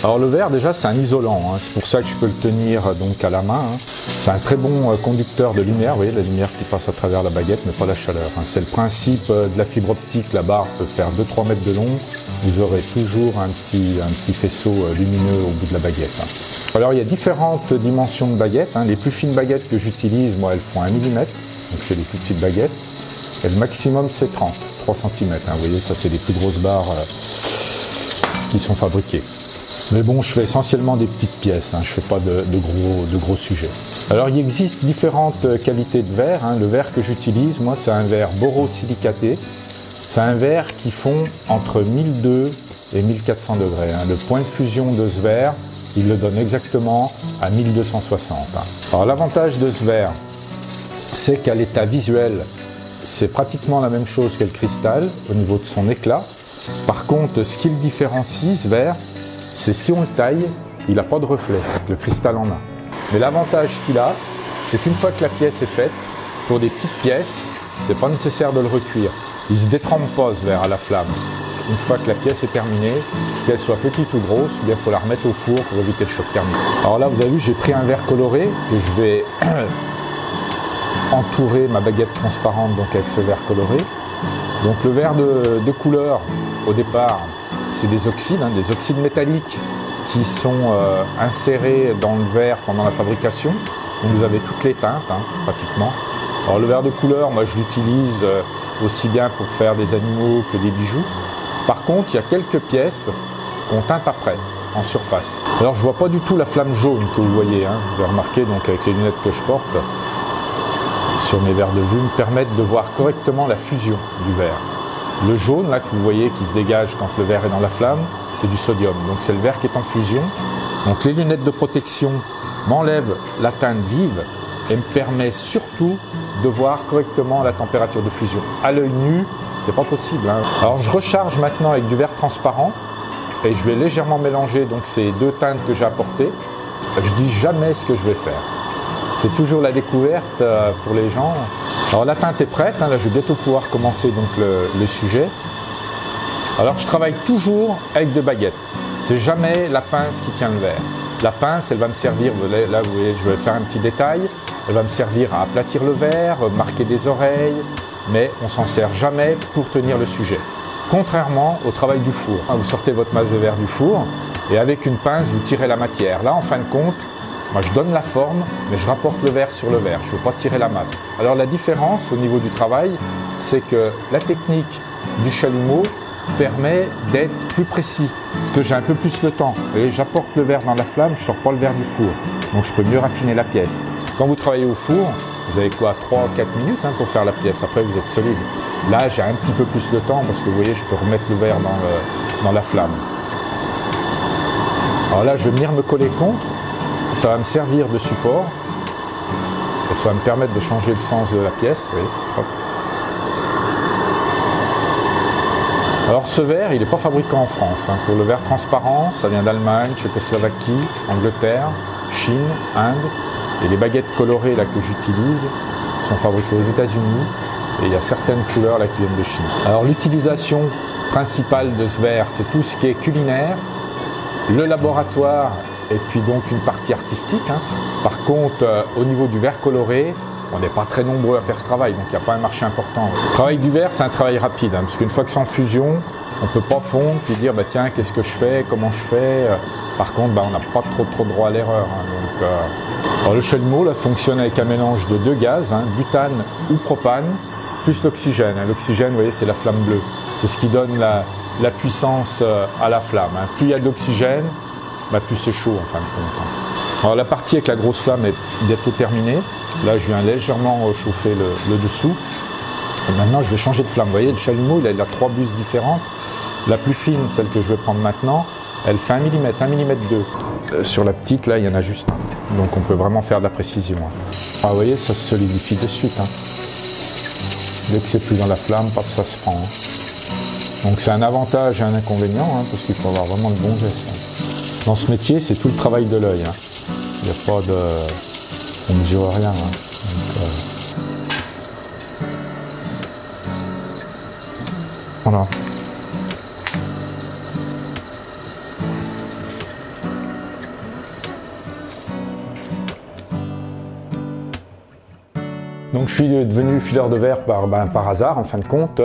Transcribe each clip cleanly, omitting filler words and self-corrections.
Alors le verre déjà c'est un isolant, hein. C'est pour ça que je peux le tenir donc à la main. Hein. C'est un très bon conducteur de lumière, vous voyez la lumière qui passe à travers la baguette mais pas la chaleur. Hein. C'est le principe de la fibre optique, la barre peut faire 2-3 mètres de long, vous aurez toujours un petit faisceau lumineux au bout de la baguette. Hein. Alors il y a différentes dimensions de baguettes, hein. Les plus fines baguettes que j'utilise, moi elles font 1 mm, donc c'est les plus petites baguettes, et le maximum c'est 3 cm. Hein. Vous voyez ça c'est les plus grosses barres qui sont fabriquées. Mais bon, je fais essentiellement des petites pièces, hein, je ne fais pas de gros sujets. Alors il existe différentes qualités de verre, hein. Le verre que j'utilise, moi c'est un verre borosilicaté. C'est un verre qui fond entre 1002 et 1400 degrés. Hein. Le point de fusion de ce verre, il le donne exactement à 1260. Hein. Alors l'avantage de ce verre, c'est qu'à l'état visuel, c'est pratiquement la même chose que le cristal au niveau de son éclat. Par contre, ce qui le différencie, ce verre, c'est si on le taille, il n'a pas de reflet, le cristal en a. Mais l'avantage qu'il a, c'est qu'une fois que la pièce est faite, pour des petites pièces, c'est pas nécessaire de le recuire. Il ne se détrempe pas ce verre à la flamme. Une fois que la pièce est terminée, qu'elle soit petite ou grosse, il faut la remettre au four pour éviter le choc thermique. Alors là, vous avez vu, j'ai pris un verre coloré que je vais entourer ma baguette transparente donc avec ce verre coloré. Donc le verre de couleur, au départ, c'est des oxydes métalliques qui sont insérés dans le verre pendant la fabrication. Donc vous avez toutes les teintes, hein, pratiquement. Alors le verre de couleur, moi je l'utilise aussi bien pour faire des animaux que des bijoux. Par contre, il y a quelques pièces qu'on teinte après, en surface. Alors je vois pas du tout la flamme jaune que vous voyez, hein. Vous avez remarqué donc avec les lunettes que je porte sur mes verres de vue me permettent de voir correctement la fusion du verre. Le jaune là que vous voyez qui se dégage quand le verre est dans la flamme, c'est du sodium. Donc c'est le verre qui est en fusion. Donc les lunettes de protection m'enlèvent la teinte vive et me permet surtout de voir correctement la température de fusion. À l'œil nu, c'est pas possible, hein. Alors je recharge maintenant avec du verre transparent et je vais légèrement mélanger donc ces deux teintes que j'ai apportées. Je dis jamais ce que je vais faire. C'est toujours la découverte pour les gens. Alors la teinte est prête, hein, là je vais bientôt pouvoir commencer donc le sujet. Alors je travaille toujours avec deux baguettes. C'est jamais la pince qui tient le verre. La pince, elle va me servir, là vous voyez, je vais faire un petit détail, elle va me servir à aplatir le verre, marquer des oreilles, mais on s'en sert jamais pour tenir le sujet. Contrairement au travail du four. Vous sortez votre masse de verre du four et avec une pince, vous tirez la matière. Là, en fin de compte, moi je donne la forme, mais je rapporte le verre sur le verre, je ne veux pas tirer la masse. Alors la différence au niveau du travail, c'est que la technique du chalumeau permet d'être plus précis, parce que j'ai un peu plus le temps. Et j'apporte le verre dans la flamme, je ne sors pas le verre du four, donc je peux mieux raffiner la pièce. Quand vous travaillez au four, vous avez quoi, 3-4 minutes hein, pour faire la pièce, après vous êtes solide. Là j'ai un petit peu plus le temps, parce que vous voyez, je peux remettre le verre dans la flamme. Alors là je vais venir me coller contre, ça va me servir de support, et ça va me permettre de changer le sens de la pièce. Vous voyez. Hop. Alors ce verre, il n'est pas fabriqué en France. Hein. Pour le verre transparent, ça vient d'Allemagne, Tchécoslovaquie, Angleterre, Chine, Inde. Et les baguettes colorées là, que j'utilise sont fabriquées aux États-Unis. Et il y a certaines couleurs là, qui viennent de Chine. Alors l'utilisation principale de ce verre, c'est tout ce qui est culinaire, le laboratoire et puis donc une partie artistique. Hein. Par contre, au niveau du verre coloré, on n'est pas très nombreux à faire ce travail, donc il n'y a pas un marché important. Le travail du verre, c'est un travail rapide, hein, parce qu'une fois que c'est en fusion, on ne peut pas fondre puis dire bah, tiens, qu'est-ce que je fais, comment je fais. Par contre, bah, on n'a pas trop droit à l'erreur. Hein, alors, le chalumeau là, fonctionne avec un mélange de deux gaz, hein, butane ou propane, plus l'oxygène. Hein. L'oxygène, vous voyez, c'est la flamme bleue. C'est ce qui donne la puissance à la flamme. Hein. Plus il y a de l'oxygène, bah, plus c'est chaud en fin de compte. Hein. Alors la partie avec la grosse flamme est bientôt terminée. Là, je viens légèrement chauffer le dessous. Et maintenant, je vais changer de flamme. Vous voyez, le chalumeau, il a 3 buses différentes. La plus fine, celle que je vais prendre maintenant, elle fait 1 mm, 1 mm 2. Sur la petite, là, il y en a juste un. Donc, on peut vraiment faire de la précision. Hein. Ah, vous voyez, ça se solidifie de suite. Hein. Dès que c'est plus dans la flamme, paf, ça se prend. Hein. Donc, c'est un avantage et un inconvénient, hein, parce qu'il faut avoir vraiment de bons gestes. Hein. Dans ce métier, c'est tout le travail de l'œil. Hein. Il n'y a pas de... On ne mesure rien. Hein. Donc, voilà. Donc je suis devenu fileur de verre par hasard, en fin de compte.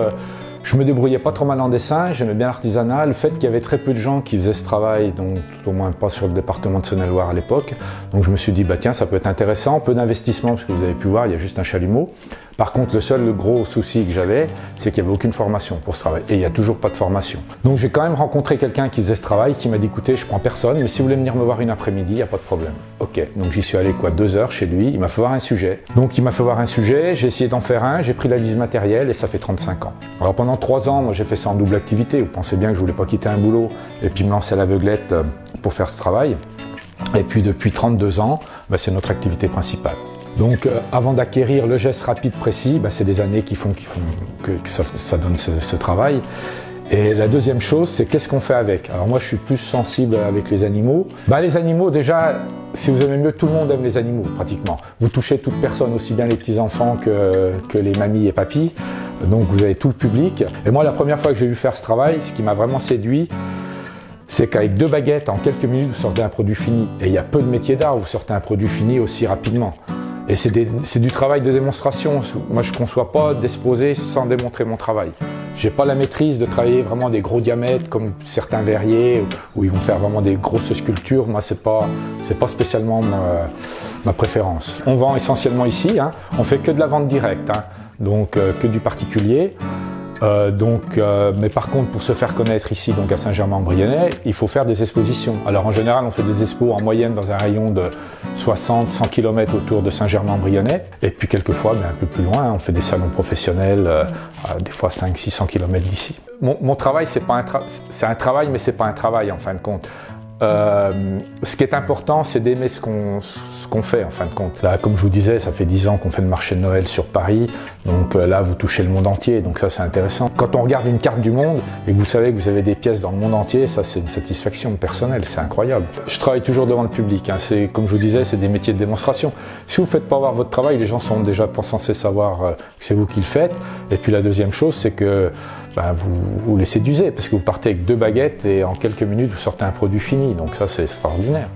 Je me débrouillais pas trop mal en dessin, j'aimais bien l'artisanat. Le fait qu'il y avait très peu de gens qui faisaient ce travail, donc tout au moins pas sur le département de Saône-et-Loire à l'époque. Donc je me suis dit, bah tiens, ça peut être intéressant, peu d'investissement, parce que vous avez pu voir, il y a juste un chalumeau. Par contre, le seul gros souci que j'avais, c'est qu'il n'y avait aucune formation pour ce travail. Et il n'y a toujours pas de formation. Donc j'ai quand même rencontré quelqu'un qui faisait ce travail, qui m'a dit, écoutez, je prends personne, mais si vous voulez venir me voir une après-midi, il n'y a pas de problème. Ok, donc j'y suis allé 2 heures chez lui, il m'a fait voir un sujet. Donc il m'a fait voir un sujet, j'ai essayé d'en faire un, j'ai pris la liste matérielle et ça fait 35 ans. Alors pendant 3 ans, moi j'ai fait ça en double activité. Vous pensez bien que je voulais pas quitter un boulot et puis me lancer à l'aveuglette pour faire ce travail. Et puis depuis 32 ans, c'est notre activité principale. Donc avant d'acquérir le geste rapide précis, c'est des années qui font que ça donne ce travail. Et la deuxième chose, c'est qu'est-ce qu'on fait avec. Alors moi je suis plus sensible avec les animaux. Les animaux déjà, si vous aimez mieux, tout le monde aime les animaux pratiquement. Vous touchez toute personne, aussi bien les petits-enfants que les mamies et papis. Donc vous avez tout le public. Et moi la première fois que j'ai vu faire ce travail, ce qui m'a vraiment séduit, c'est qu'avec 2 baguettes, en quelques minutes, vous sortez un produit fini. Et il y a peu de métiers d'art où vous sortez un produit fini aussi rapidement. Et c'est du travail de démonstration. Moi, je ne conçois pas d'exposer sans démontrer mon travail. Je n'ai pas la maîtrise de travailler vraiment des gros diamètres comme certains verriers où ils vont faire vraiment des grosses sculptures. Moi, ce n'est pas spécialement ma préférence. On vend essentiellement ici. On ne fait que de la vente directe, donc que du particulier. Mais par contre, pour se faire connaître ici, donc à Saint-Germain-en-Brionnais, il faut faire des expositions. Alors en général, on fait des expos en moyenne dans un rayon de 60-100 km autour de Saint-Germain-en-Brionnais. Et puis quelquefois, un peu plus loin, on fait des salons professionnels, des fois 500-600 km d'ici. Mon travail, c'est un travail, mais c'est pas un travail en fin de compte. Ce qui est important, c'est d'aimer ce qu'on fait en fin de compte. Là, comme je vous disais, ça fait 10 ans qu'on fait le marché de Noël sur Paris, donc là vous touchez le monde entier, donc ça c'est intéressant. Quand on regarde une carte du monde et que vous savez que vous avez des pièces dans le monde entier, ça c'est une satisfaction personnelle, c'est incroyable. Je travaille toujours devant le public, comme je vous disais, c'est des métiers de démonstration. Si vous ne faites pas voir votre travail, les gens sont déjà pas censés savoir que c'est vous qui le faites. Et puis la deuxième chose, c'est que vous les séduisez, parce que vous partez avec 2 baguettes et en quelques minutes vous sortez un produit fini, donc ça c'est extraordinaire.